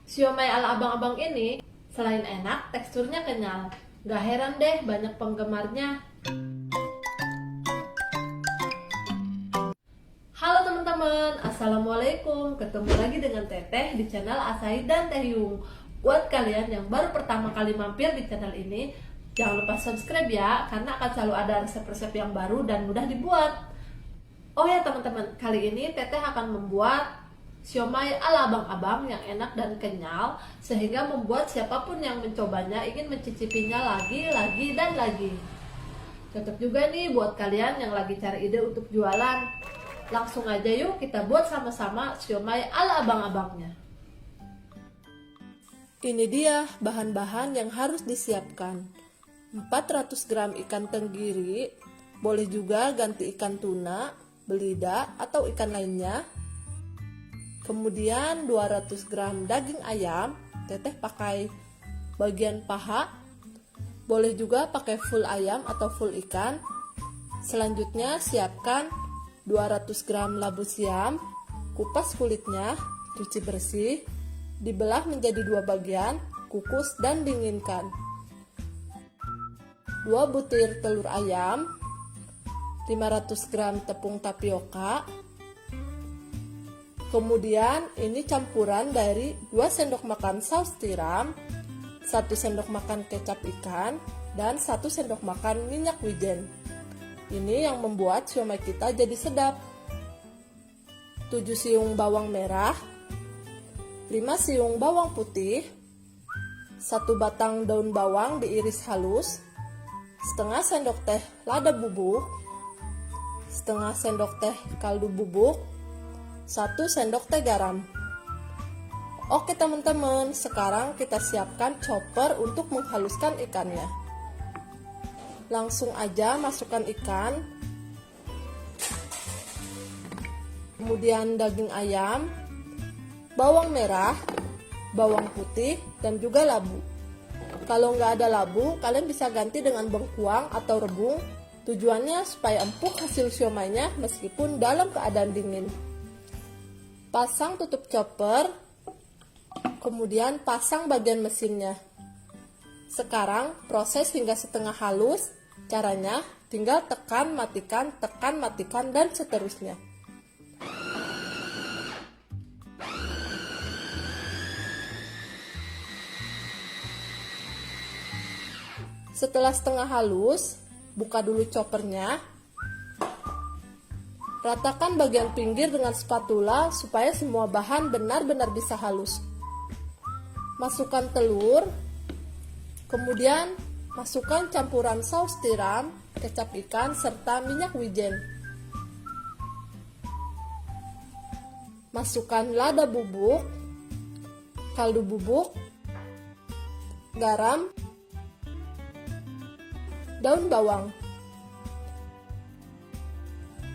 Siomay ala abang-abang ini selain enak, teksturnya kenyal. Gak heran deh banyak penggemarnya. Halo teman-teman, Assalamualaikum. Ketemu lagi dengan Teteh di channel Asahid dan Tehyung. Buat kalian yang baru pertama kali mampir di channel ini, jangan lupa subscribe ya, karena akan selalu ada resep-resep yang baru dan mudah dibuat. Oh ya teman-teman, kali ini Teteh akan membuat siomay ala abang-abang yang enak dan kenyal, sehingga membuat siapapun yang mencobanya ingin mencicipinya lagi, dan lagi. Cocok juga nih buat kalian yang lagi cari ide untuk jualan. Langsung aja yuk kita buat sama-sama siomay ala abang-abangnya. Ini dia bahan-bahan yang harus disiapkan. 400 gram ikan tenggiri, boleh juga ganti ikan tuna, belida, atau ikan lainnya. Kemudian 200 gram daging ayam, Teteh pakai bagian paha, boleh juga pakai full ayam atau full ikan. Selanjutnya siapkan 200 gram labu siam, kupas kulitnya, cuci bersih, dibelah menjadi 2 bagian, kukus dan dinginkan. 2 butir telur ayam, 500 gram tepung tapioka. Kemudian ini campuran dari 2 sendok makan saus tiram, 1 sendok makan kecap ikan, dan 1 sendok makan minyak wijen. Ini yang membuat siomay kita jadi sedap. 7 siung bawang merah, 5 siung bawang putih, 1 batang daun bawang diiris halus, setengah sendok teh lada bubuk, setengah sendok teh kaldu bubuk, 1 sendok teh garam. Oke teman-teman, sekarang kita siapkan chopper untuk menghaluskan ikannya. Langsung aja masukkan ikan, kemudian daging ayam, bawang merah, bawang putih, dan juga labu. Kalau nggak ada labu, kalian bisa ganti dengan bengkuang atau rebung. Tujuannya supaya empuk hasil siomaynya meskipun dalam keadaan dingin. Pasang tutup chopper, kemudian pasang bagian mesinnya. Sekarang proses hingga setengah halus. Caranya tinggal tekan, matikan, dan seterusnya. Setelah setengah halus, buka dulu choppernya. Ratakan bagian pinggir dengan spatula supaya semua bahan benar-benar bisa halus. Masukkan telur, kemudian masukkan campuran saus tiram, kecap ikan, serta minyak wijen. Masukkan lada bubuk, kaldu bubuk, garam, daun bawang.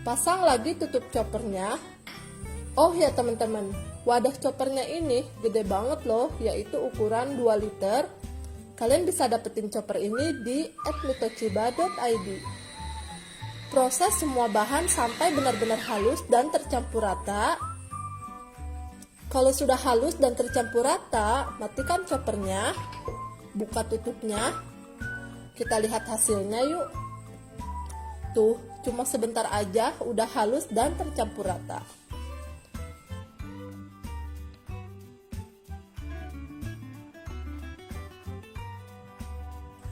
Pasang lagi tutup choppernya. Oh ya teman-teman, wadah choppernya ini gede banget loh, yaitu ukuran 2 liter. Kalian bisa dapetin chopper ini di @mitochiba.id. Proses semua bahan sampai benar-benar halus dan tercampur rata. Kalau sudah halus dan tercampur rata, matikan choppernya, buka tutupnya. Kita lihat hasilnya yuk. Tuh, cuma sebentar aja udah halus dan tercampur rata.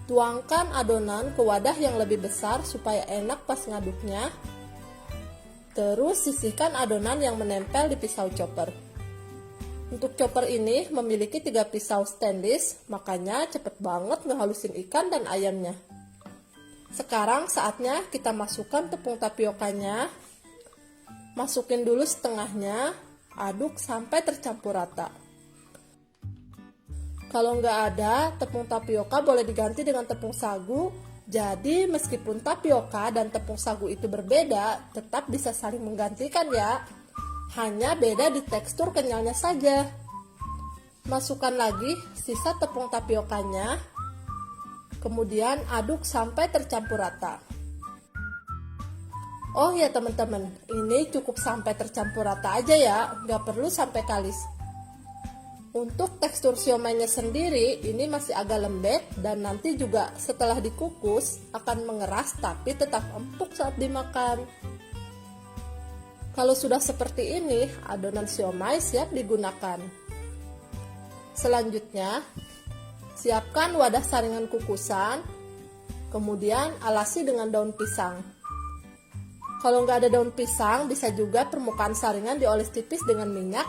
Tuangkan adonan ke wadah yang lebih besar supaya enak pas ngaduknya. Terus sisihkan adonan yang menempel di pisau chopper. Untuk chopper ini memiliki 3 pisau stainless, makanya cepet banget ngehalusin ikan dan ayamnya. Sekarang saatnya kita masukkan tepung tapiokanya. Masukin dulu setengahnya, aduk sampai tercampur rata. Kalau nggak ada tepung tapioka, boleh diganti dengan tepung sagu. Jadi meskipun tapioka dan tepung sagu itu berbeda, tetap bisa saling menggantikan ya. Hanya beda di tekstur kenyalnya saja. Masukkan lagi sisa tepung tapiokanya. Kemudian aduk sampai tercampur rata. Oh ya teman-teman, ini cukup sampai tercampur rata aja ya, nggak perlu sampai kalis. Untuk tekstur siomainya sendiri ini masih agak lembek dan nanti juga setelah dikukus akan mengeras tapi tetap empuk saat dimakan. Kalau sudah seperti ini, adonan siomay siap digunakan. Selanjutnya, siapkan wadah saringan kukusan, kemudian alasi dengan daun pisang. Kalau nggak ada daun pisang, bisa juga permukaan saringan dioles tipis dengan minyak.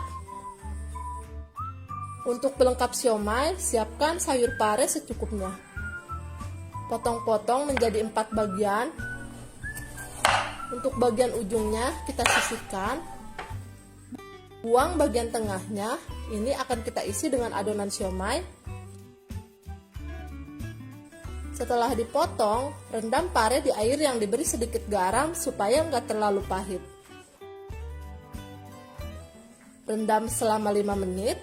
Untuk pelengkap siomay, siapkan sayur pare secukupnya. Potong-potong menjadi 4 bagian. Untuk bagian ujungnya kita sisihkan. Buang bagian tengahnya, ini akan kita isi dengan adonan siomay. Setelah dipotong, rendam pare di air yang diberi sedikit garam supaya nggak terlalu pahit. Rendam selama 5 menit.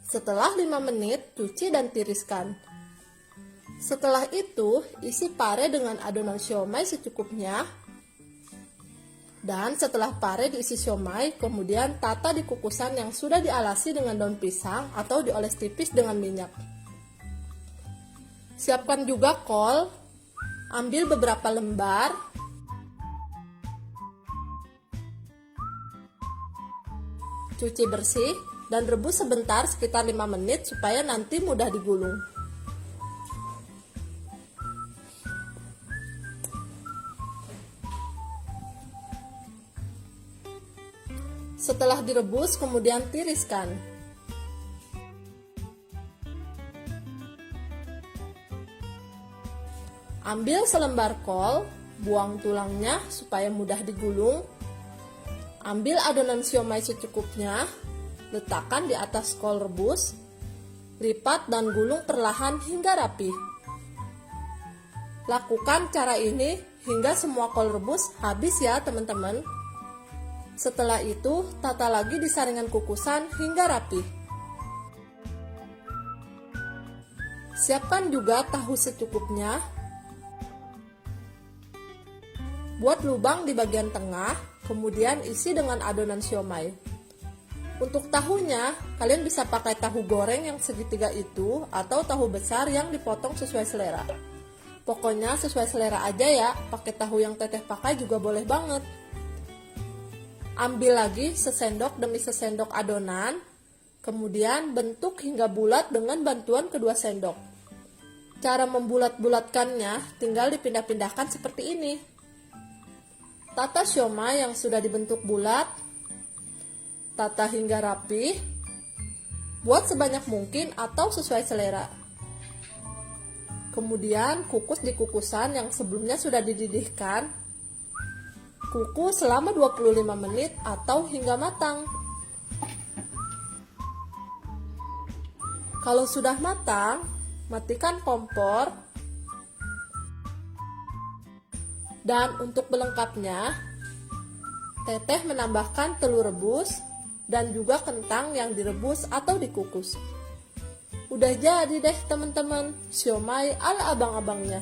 Setelah 5 menit, cuci dan tiriskan. Setelah itu, isi pare dengan adonan siomay secukupnya. Dan setelah pare diisi siomay, kemudian tata di kukusan yang sudah dialasi dengan daun pisang atau dioles tipis dengan minyak. Siapkan juga kol, ambil beberapa lembar. Cuci bersih dan rebus sebentar sekitar 5 menit supaya nanti mudah digulung. Setelah direbus, kemudian tiriskan. Ambil selembar kol, buang tulangnya supaya mudah digulung. Ambil adonan siomay secukupnya, letakkan di atas kol rebus, lipat dan gulung perlahan hingga rapi. Lakukan cara ini hingga semua kol rebus habis ya teman-teman. Setelah itu, tata lagi di saringan kukusan hingga rapi. Siapkan juga tahu secukupnya. Buat lubang di bagian tengah, kemudian isi dengan adonan siomay. Untuk tahunya, kalian bisa pakai tahu goreng yang segitiga itu atau tahu besar yang dipotong sesuai selera. Pokoknya sesuai selera aja ya, pakai tahu yang teteh pakai juga boleh banget. Ambil lagi sesendok demi sesendok adonan, kemudian bentuk hingga bulat dengan bantuan kedua sendok. Cara membulat-bulatkannya tinggal dipindah-pindahkan seperti ini. Tata siomay yang sudah dibentuk bulat, tata hingga rapi, buat sebanyak mungkin atau sesuai selera. Kemudian kukus di kukusan yang sebelumnya sudah dididihkan. Kukus selama 25 menit atau hingga matang. Kalau sudah matang, matikan kompor. Dan untuk pelengkapnya, teteh menambahkan telur rebus dan juga kentang yang direbus atau dikukus. Udah jadi deh teman-teman, siomay ala abang-abangnya.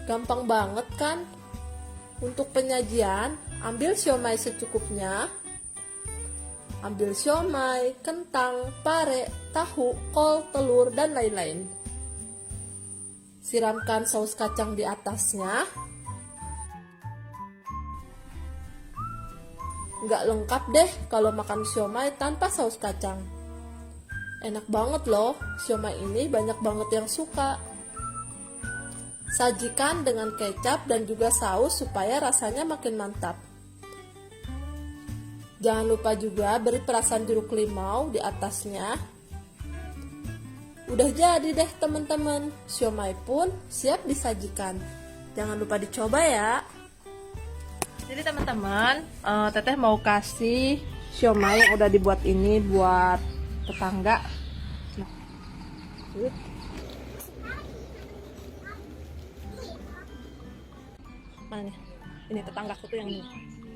Gampang banget kan? Untuk penyajian, ambil siomay secukupnya. Ambil siomay, kentang, pare, tahu, kol, telur, dan lain-lain. Siramkan saus kacang di atasnya. Nggak lengkap deh kalau makan siomay tanpa saus kacang. Enak banget loh, siomay ini banyak banget yang suka. Sajikan dengan kecap dan juga saus supaya rasanya makin mantap. Jangan lupa juga beri perasan jeruk limau di atasnya. Udah jadi deh teman-teman, siomay pun siap disajikan. Jangan lupa dicoba ya. Jadi teman-teman, teteh mau kasih siomay yang udah dibuat ini buat tetangga. Mana nih? Ini tetanggaku tuh yang ini.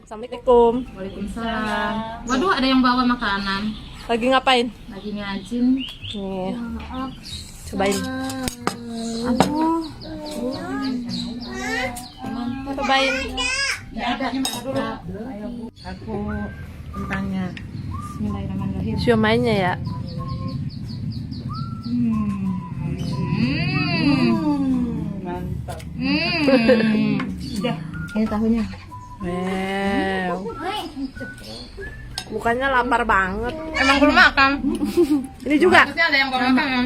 Assalamualaikum. Waalaikumsalam. Waduh, ada yang bawa makanan. Lagi ngapain? Lagi ngajin. Nih. Cobain. Aduh. Apa Cobain. Aku tentangnya. Bismillahirrahmanirrahim. Siomaynya ya. Mantap. Udah, ini tahunya. Wow. Mukanya lapar banget. Emang belum makan? Ini juga. Maksudnya ada yang belum makan.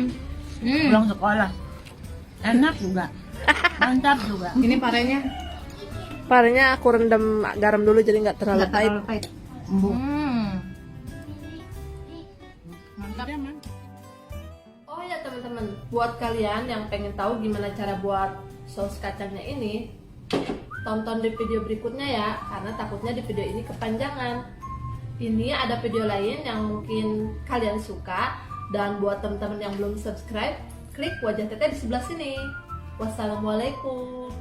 Pulang sekolah. Enak juga. Mantap juga. Ini parenya Parenya aku rendam garam dulu jadi nggak terlalu nggak pahit. terlalu pahit. Mantap. Oh ya teman-teman, buat kalian yang pengen tahu gimana cara buat saus kacangnya ini, tonton di video berikutnya ya, karena takutnya di video ini kepanjangan. Ini ada video lain yang mungkin kalian suka, dan buat teman-teman yang belum subscribe, klik wajah teteh di sebelah sini. Wassalamualaikum.